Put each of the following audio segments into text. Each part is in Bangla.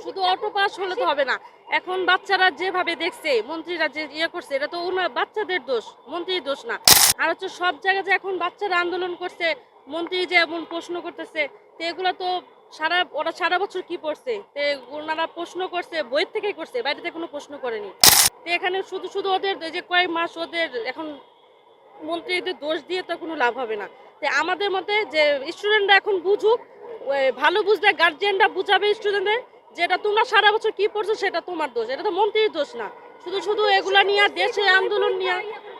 শুধু অটো পাস হলে তো হবে না। এখন বাচ্চারা যেভাবে দেখছে, মন্ত্রীরা যে করছে, এটা তো বাচ্চাদের দোষ, মন্ত্রীর দোষ না। আর হচ্ছে সব জায়গায় যে এখন বাচ্চারা আন্দোলন করছে, মন্ত্রী যে এমন প্রশ্ন করতেছে, তো এগুলো তো ওরা সারা বছর কি পড়ছে? তো ওনারা প্রশ্ন করছে বইয়ের থেকেই করছে, বাইরে থেকে কোনো প্রশ্ন করেনি। তো এখানে শুধু শুধু ওদের এই যে কয়েক মাস ওদের এখন মন্ত্রীদের দোষ দিয়ে তো কোনো লাভ হবে না। তো আমাদের মতে যে স্টুডেন্টরা এখন বুঝুক, ভালো বুঝলে গার্জিয়ানরা বুঝাবে স্টুডেন্টদের, যেটা তোমরা সারা বছর কি পড়ছো সেটা তোমার দোষ, এটা তো মন্ত্রীর দোষ না। শুধু শুধু এগুলা নিয়ে দেশে আন্দোলন নিয়ে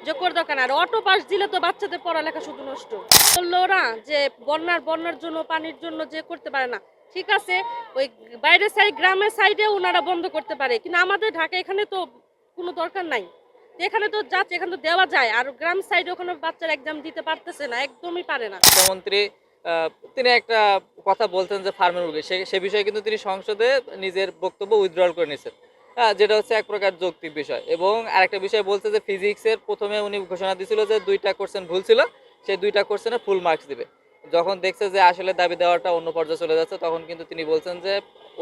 যে করে দরকার না। আর অটো পাস দিলে তো বাচ্চাদের পড়ালেখা শুধু নষ্ট। বললো ওরা যে বন্যার জন্য, পানির জন্য যে করতে পারে না, ঠিক আছে, ওই বাইরের সাইড গ্রামের সাইডে ওনারা বন্ধ করতে পারে, কিন্তু আমাদের ঢাকা এখানে তো কোনো দরকার নাই। এখানে তো যাচ্ছে, এখানে তো দেওয়া যায়। আর গ্রাম সাইডে ওখানে বাচ্চারা এক্সাম দিতে পারতেছে না, একদমই পারে না। মুখ্যমন্ত্রী তিনি একটা কথা বলতেন যে ফার্মের মুরগি, সে বিষয়ে কিন্তু তিনি সংসদে নিজের বক্তব্য উইথড্রল করে নিয়েছেন। যেটা হচ্ছে এক প্রকার যৌক্তিক বিষয়। এবং আরেকটা বিষয় বলছে যে ফিজিক্সের প্রথমে উনি ঘোষণা দিয়েছিল যে 2টা কোশ্চেন ভুল ছিল, সেই 2টা কোশ্চেনে ফুল মার্কস দিবে। যখন দেখছে যে আসলে দাবি দেওয়াটা অন্য পর্যায়ে চলে যাচ্ছে, তখন কিন্তু তিনি বলছেন যে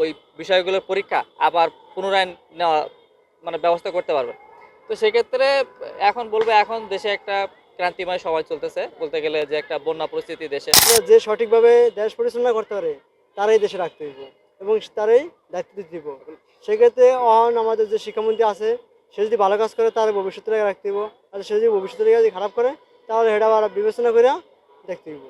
ওই বিষয়গুলোর পরীক্ষা আবার পুনরায় নেওয়া, মানে ব্যবস্থা করতে পারবে। তো সেক্ষেত্রে এখন বলবো, এখন দেশে একটা ক্রান্তিময় সময় চলতেছে, বলতে গেলে যে একটা বন্যা পরিস্থিতি দেশে। যে সঠিকভাবে দেশ পরিচালনা করতে পারে তারাই দেশে রাখতে দিব এবং তারাই দায়িত্ব দিতে দিব। সেক্ষেত্রে আমাদের যে শিক্ষামন্ত্রী আছে, সে যদি ভালো কাজ করে তার ভবিষ্যতের রাখতে দিব, আর সে যদি ভবিষ্যতের খারাপ করে তাহলে সেটা আবার বিবেচনা করে দেখতে দিব।